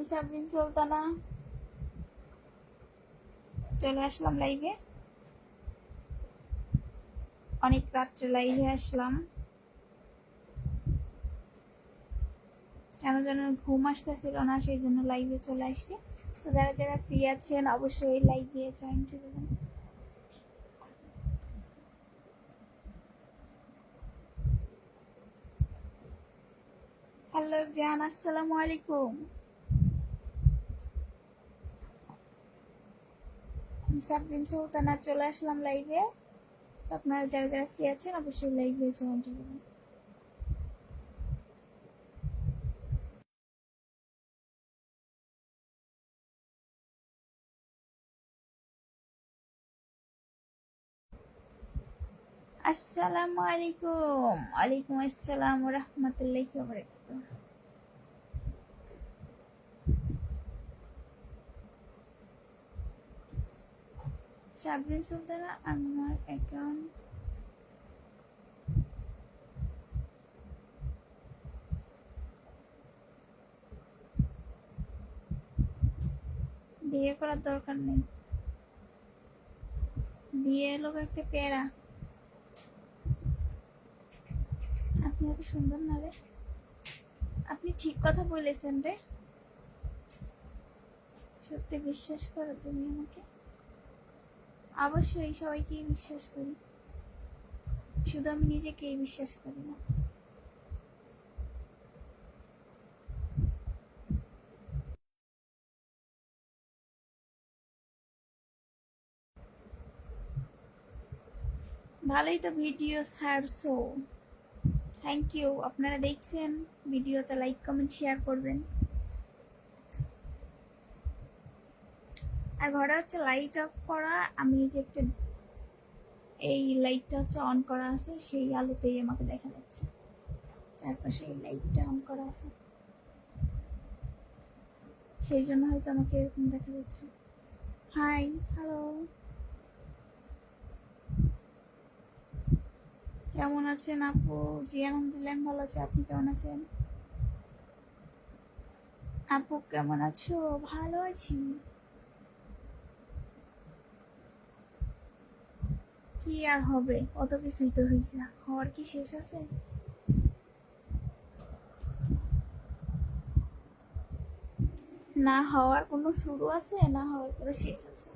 আমি সাবরিন সুলতানা চলে আসলাম লাইভে। অনেক রাত্রে লাইভে আসলাম, কেন যেন ঘুম আসতেছিল না, সেই জন্য লাইভে চলে আসছি। তো যারা যারা ফ্রি আছেন অবশ্যই লাইভে জয়েন করে দেবেন। হ্যালো জান, আসসালামু আলাইকুম। আমি সাবরিন সুলতানা চলে আসলাম লাইভে। তো আপনারা যারা যারা ফ্রি আছেন অবশ্যই লাইভে জয়েন করে দেবেন। আসসালামু আলাইকুম। ওয়ালাইকুম আসসালাম ওয়া রাহমাতুল্লাহি ওয়া বারাকাতুহু। সাবরিন সুলতানা আমার অ্যাকাউন্ট বিয়ে করার দরকার নেই। বিয়ে লোক একটা পেয়ারা। আপনি এত সুন্দর না রে। আপনি ঠিক কথা বলেছেন রে। সত্যি বিশ্বাস করো তুমি আমাকে? অবশ্যই সবাইকেই বিশ্বাস করি, শুধু আমি নিজেকেই বিশ্বাস করি না। ভালোই তো ভিডিও ছাড়ছো, থ্যাংক ইউ। আপনারা দেখছেন ভিডিওতে লাইক কমেন্ট শেয়ার করবেন। আর ঘরে হচ্ছে লাইট অফ করা, আমি যে একটা এই লাইটটা হচ্ছে অন করা আছে, সেই আলোতেই আমাকে দেখা যাচ্ছে। চারপাশে এই লাইটটা অন করা আছে, সেই জন্য হয়তো আমাকে এরকম দেখা যাচ্ছে। হাই, হ্যালো, কেমন আছেন আপু? জি আলহামদুলিল্লাহ আমি ভালো আছি, আপনি কেমন আছেন? আপু কেমন আছো? ভালো আছি। কি আর হবে, কত কিছুই তো হয়েছে, হওয়ার কি শেষ আছে? না হওয়ার কোনো শুরু আছে, না হওয়ার কোনো শেষ আছে।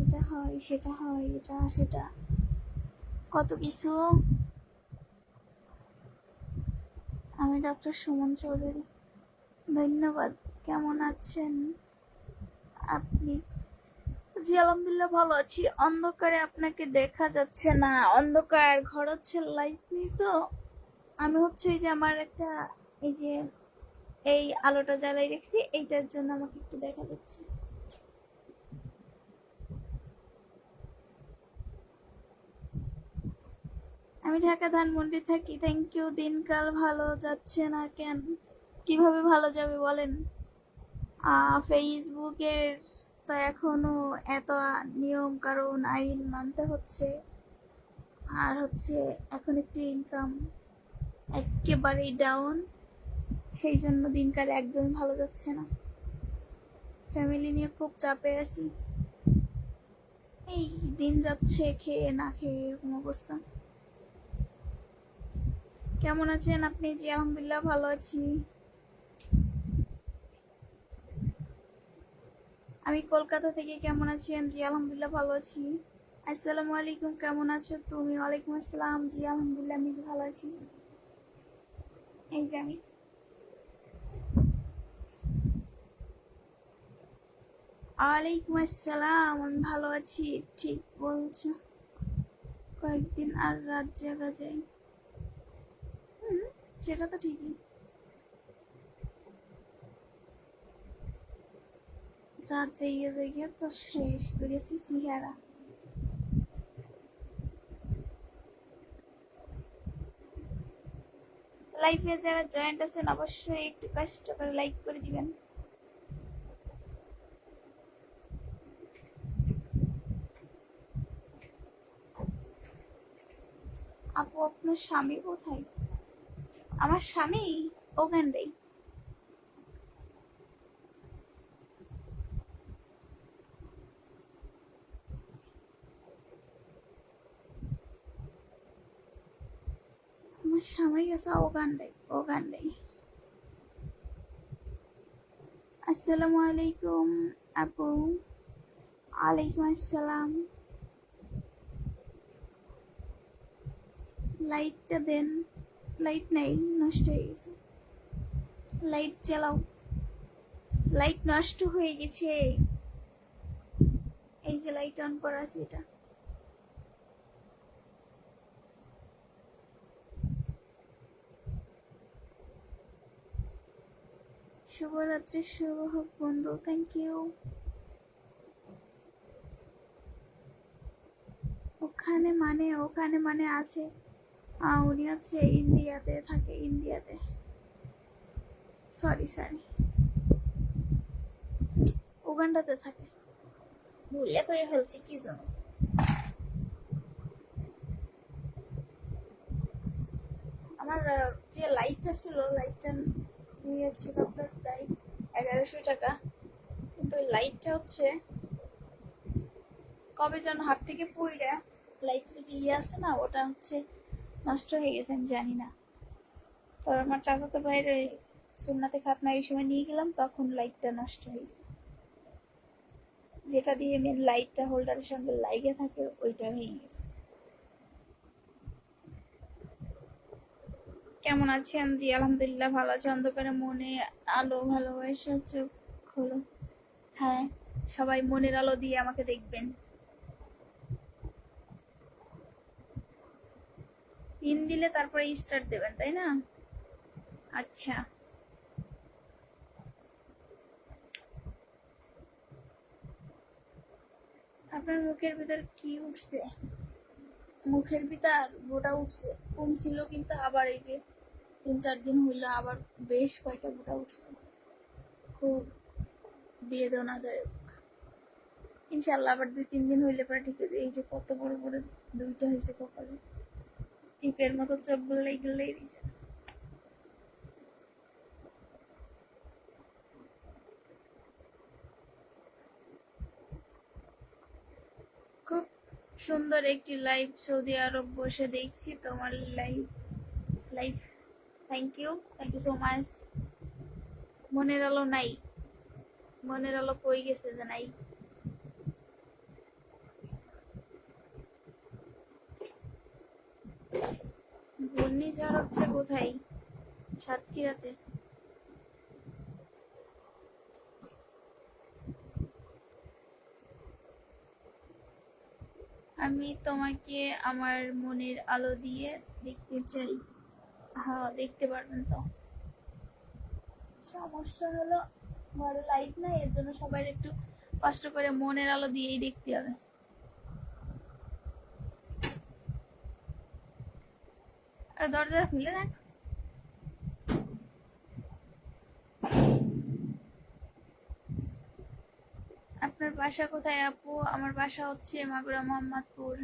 এটা হয়, সেটা হয়, এটা সেটা, কত কিছু। আমি ডক্টর সুমন চৌধুরী। ধন্যবাদ। কেমন আছেন আপনি? জি আলহামদুলিল্লাহ ভালো আছি। অন্ধকারে আপনাকে দেখা যাচ্ছে না, অন্ধকার ঘর হচ্ছে, লাইট নেই তো। আমি হচ্ছে এই যে আমার একটা, এই যে এই আলোটা জ্বালাই রেখেছি, এইটার জন্য আমাকে একটু দেখা যাচ্ছে। আমি ঢাকা ধানমন্ডি থাকি। Thank you. দিনকাল ভালো যাচ্ছে না কেন? কিভাবে ভালো যাবে বলেন? ফেসবুকের তো এখনো এত নিয়ম কারণ আইন মানতে হচ্ছে। আর হচ্ছে এখন একটু ইনকাম একেবারেই ডাউন, সেই জন্য দিনকাল একদমই ভালো যাচ্ছে না। ফ্যামিলি নিয়ে খুব চাপে আছি। এই দিন যাচ্ছে খেয়ে না খেয়ে, এরকম অবস্থা। কেমন আছেন আপনি? জি আলহামদুলিল্লাহ ভালো আছি। আমি কলকাতা থেকে। কেমন আছেন? জি আলহামদুলিল্লাহ ভালো আছি। আসসালামু আলাইকুম, কেমন আছো তুমি? ওয়ালাইকুম আসসালাম। জি আলহামদুলিল্লাহ আমি ভালো আছি। এই যে আমি, ওয়ালাইকুম আসসালাম, আমি ভালো আছি। ঠিক বলছো, কয়েকদিন আর রাত জাগা যাই। হুম, সেটা তো ঠিকই। রাত জাগিয়ে জাগিয়ে তো শেষ করেছি চেহারা। লাইভে যারা জয়েন্ট আছেন অবশ্যই একটু কষ্ট করে লাইক করে দিবেন। আপু আপনার স্বামী কোথায়? আমার স্বামী ওখানটাই। আমার স্বামী গেছে ওগান্ডাই। আসসালামু আলাইকুম আপু। আলাইকুম আসসালাম। লাইটটা দেন। লাইট নাই, নষ্ট হয়ে গেছে। লাইট জ্বালাও। লাইট নষ্ট হয়ে গেছে। এই যে লাইট অন করা আছে এটা। শুভরাত্রি, শুভ হোক বন্ধু। Thank you. ওখানে মানে আছে, উনি হচ্ছে ইন্ডিয়াতে থাকে, ইন্ডিয়াতে। সরি উগান্ডাতে থাকে। ভুলে কয়ে ফেলছি কি জন্য। আমার যে লাইটটা ছিল, লাইটটা নিয়েছি আপনার প্রায় 1100 টাকা, কিন্তু ওই লাইটটা হচ্ছে কবে যেন হাত থেকে পড়ে লাইটের যে আছে না, ওটা হচ্ছে নষ্ট হয়ে গেছে, আমি জানি না। তো আমার চাচাতো ভাইয়ের ওই সুন্নাতে খাতনা এই সময় নিয়ে গেলাম, তখন লাইটটা নষ্ট হয়ে গেল। যেটা দিয়ে মেন লাইটটা হোল্ডারের সঙ্গে লাইগে থাকে, ওইটা ভেঙে গেছে। কেমন আছেন? জি আলহামদুলিল্লাহ ভালো আছে। অন্ধকারে মনে আলো, ভালোবাসা চোখ খোলো। হ্যাঁ, সবাই মনের আলো দিয়ে আমাকে দেখবেন। পিন দিলে তারপরে স্টার্ট দেবেন, তাই না? আচ্ছা, আপনার মুখের ভিতর কি উঠছে? মুখের ভিতর গোটা উঠছে, কমছিল কিন্তু আবার এই যে 3-4 দিন হইলো আবার বেশ কয়টা গোটা উঠছে, খুব বেদনাদায়ক। ইনশাল্লাহ আবার 2-3 দিন হইলে পরে ঠিক হয়ে। এই যে কত বড় বড় দুইটা হয়েছে কপালে, টিপের মতো চোখ গলেই দিছে। খুব সুন্দর একটি লাইভ সৌদি আরব বসে দেখছি তোমার live. Thank you so much. মনের আলো নাই, মনের আলো কই গেছে যে নাই। ঘূর্ণিঝড় হচ্ছে কোথায়? সাতক্ষীরাতে। আমি তোমাকে আমার মনের আলো দিয়ে দেখতে চাই। হ্যাঁ, দেখতে পারবেন তো। সমস্যা হলো ঘরে লাইট নাই, এর জন্য সবাই একটু কষ্ট করে মনের আলো দিয়েই দেখতে হবে। দরজা খুলে না। আপনার বাসা কোথায় আপু? আমার বাসা হচ্ছে মাগুরা মোহাম্মদপুর।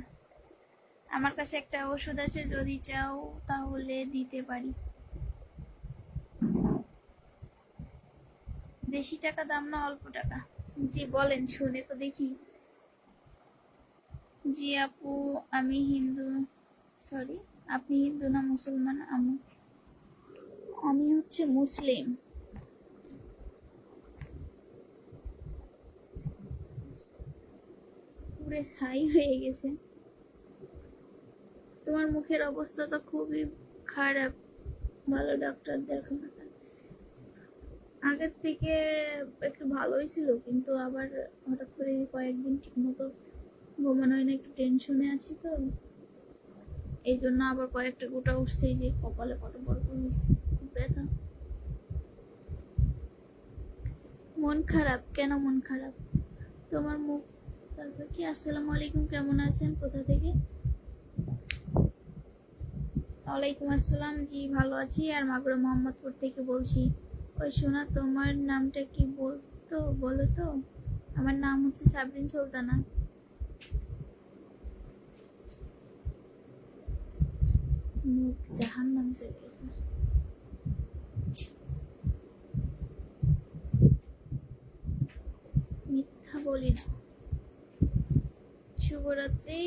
আমার কাছে একটা ওষুধ আছে, যদি চাও তাহলে দিতে পারি। বেশি টাকা দাম না, অল্প টাকা। জি বলেন, শুনে তো দেখি। জি আপু, আমি হিন্দু। সরি, আপনি হিন্দু না মুসলমান? আমি হচ্ছে মুসলিম। পুরে ছাই হয়ে গেছে। তোমার মুখের অবস্থা তো খুবই খারাপ, ভালো ডাক্তার দেখো না। আগের থেকে একটু ভালোই ছিল, কিন্তু আবার হঠাৎ করে কয়েকদিন ঠিক মতো ঘুমানো হয় না, একটু টেনশনে আছি তো, এই জন্য আবার কয়েকটা গোটা উঠছে। এই যে কপালে কত বড় করে হয়েছে, খুব ব্যথা। মন খারাপ? কেন মন খারাপ? তোমার মুখ। তারপর কি? আসসালামু আলাইকুম, কেমন আছেন? কোথা থেকে? ওয়ালাইকুম আসসালাম। জি ভালো আছি, আর মাগুরা মোহাম্মদপুর থেকে বলছি। ওই শোনা, তোমার নামটা কি বলো তো? আমার নাম হচ্ছে সাবরিন সুলতানা। মুখ জাহান নাম চলে গেছে। মিথ্যা বলি না। শুভরাত্রি।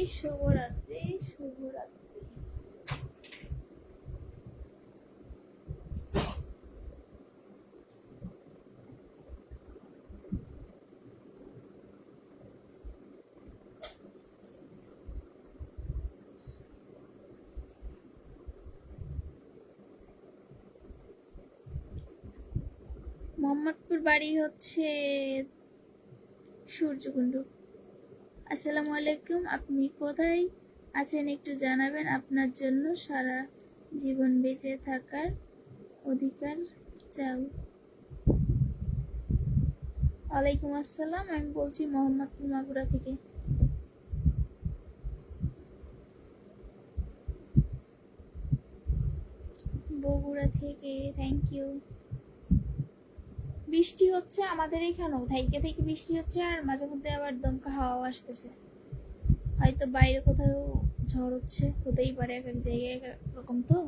মোহাম্মদপুর বাড়ি হচ্ছে সূর্যকুণ্ড। আসসালামু আলাইকুম, আপনি কোথায় আছেন একটু জানাবেন? আপনার জন্য সারা জীবন বেঁচে থাকার অধিকার চাও। ওয়ালাইকুম আসসালাম, আমি বলছি মোহাম্মদপুর মাগুরা থেকে। বগুড়া থেকে, থ্যাংক ইউ। বৃষ্টি হচ্ছে আমাদের এখানেও, থাইকে থেকে বৃষ্টি হচ্ছে, আর মাঝে মধ্যে আবার দমকা হাওয়া আসতেছে। হয়তো বাইরে কোথাও ঝড় হচ্ছে, হতেই পারে, এক এক জায়গায় এক এক রকম। তো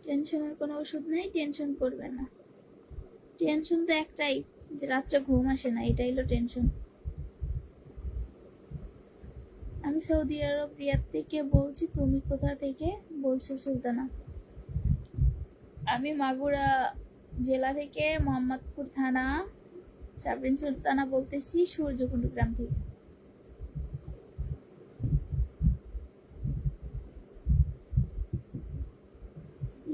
টেনশনের কোনো ওষুধ নেই, টেনশন করবে না। টেনশন তো একটাই, যে রাত্রে ঘুম আসে না, এটাই হলো টেনশন। আমি সৌদি আরব রিয়াদ থেকে বলছি। তুমি কোথা থেকে বলছো? সুলতানা। আমি মাগুরা জেলা থেকে, মোহাম্মদপুর থানা, সাবরিন সুলতানা বলতেছি, সূর্যকুণ্ড গ্রাম থেকে।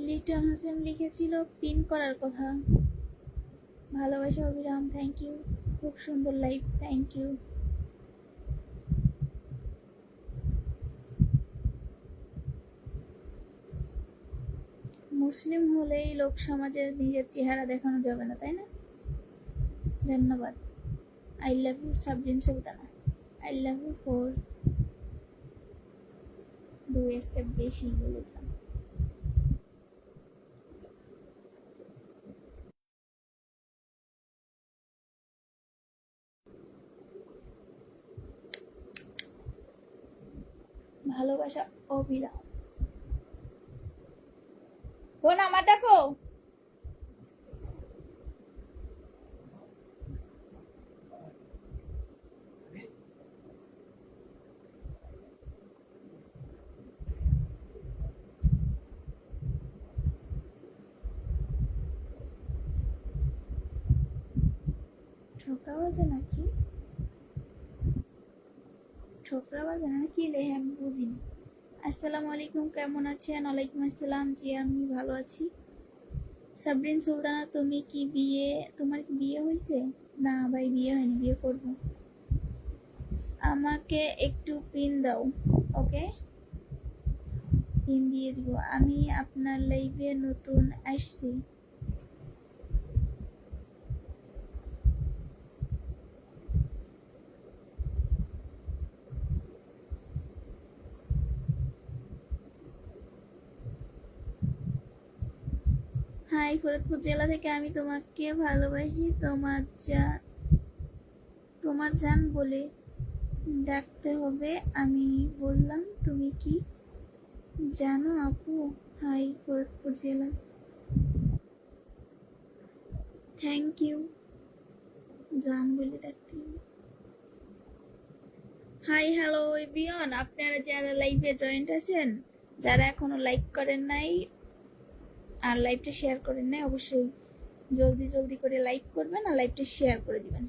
লিটন হোসেন লিখেছিল পিন করার কথা। ভালোবাসা অবিরাম, থ্যাংক ইউ। খুব সুন্দর লাইভ, থ্যাংক ইউ। মুসলিম হলেই লোক সমাজে নিজের চেহারা দেখানো যাবে না, তাই না? ধন্যবাদ। I love you Sabrin Sultana. I love you for 2 step বেশি বলে দিলাম। ভালোবাসা অবিরাম। বোন আমার ডাকো। ঠোকা বাজে নাকি? ঠোকরা বাজে না কি রে, আমি বুঝিনি। আসসালামু আলাইকুম, কেমন আছেন? ওয়ালাইকুম আসসালাম, জি আমি ভালো আছি। সাবরিন সুলতানা, তোমার কি বিয়ে হয়েছে? না ভাই, বিয়ে হয়নি, বিয়ে করব। আমাকে একটু পিন দাও। ওকে, পিন দিয়ে দিব। আমি আপনার লাইভে নতুন আসছি। হাই, ফরিদপুর জেলা থেকে। আমি তোমাকে ভালোবাসি, তোমার জান বলে ডাকতে হবে। আমি বললাম তুমি কি জানো আপু? হাই, ফরিদপুর জেলা। থ্যাংক ইউ, জান বলে ডাকতে হবে। হাই, হ্যালো এভরিওয়ান, আপনারা যারা লাইভে জয়েন্ট আছেন, যারা এখনো লাইক করেন নাই আর লাইভটা শেয়ার করেন নাই, অবশ্যই জলদি জলদি করে লাইক করবেন আর লাইভটা শেয়ার করে দিবেন।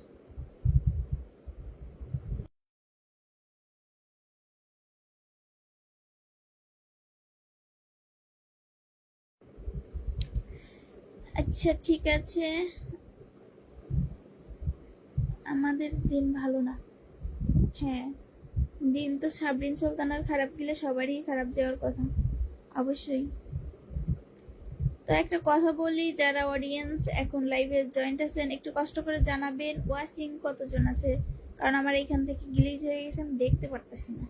আচ্ছা ঠিক আছে। আমাদের দিন ভালো না। হ্যাঁ, দিন তো সাবরিন সুলতানার খারাপ গেলে সবারই খারাপ যাওয়ার কথা, অবশ্যই। তো একটা কথা বলি, যারা অডিয়েন্স এখন লাইভে জয়েন্ট আছেন, একটু কষ্ট করে জানাবেন ওয়াচিং কতজন আছে, কারণ আমার এইখান থেকে গ্লিচ হয়ে গেছে, আমি দেখতে পারতেছি না।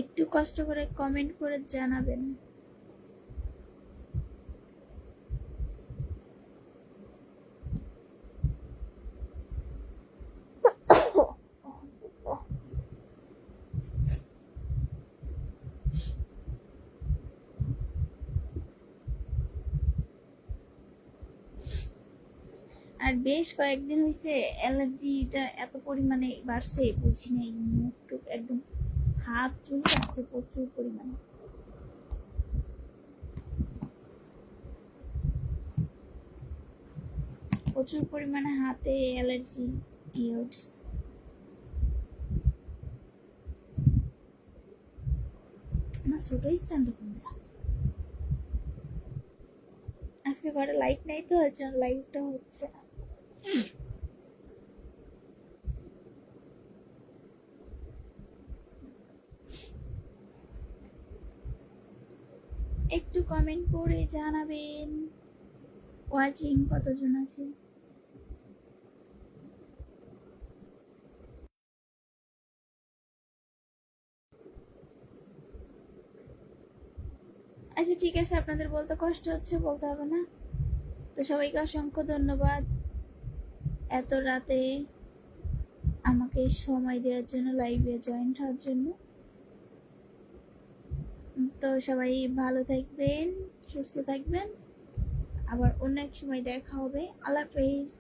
একটু কষ্ট করে কমেন্ট করে জানাবেন। আর বেশ কয়েকদিন হয়েছে অ্যালার্জিটা এত পরিমাণে বাড়ছে, বুঝি নাই, মুখ টুক একদম হাত চুল আসছে প্রচুর পরিমাণে। প্রচুর পরিমাণে হাতে অ্যালার্জি ইউজ। আমার ছোট স্ট্যান্ড আজকে ঘরে লাইট নাই তো, ওর জন্য লাইটটা হচ্ছে না। একটু কমেন্ট করে জানাবেন ওয়াচিং কতজন আছে। আচ্ছা ঠিক আছে, আপনাদের বলতে কষ্ট হচ্ছে, বলতে হবে না। তো সবাইকে অসংখ্য ধন্যবাদ এত রাতে আমাকে সময় দেওয়ার জন্য, লাইভে জয়েন্ট হওয়ার জন্য। তো সবাই ভালো থাকবেন, সুস্থ থাকবেন, আবার অন্য এক সময় দেখা হবে। আল্লাহ হাফেজ।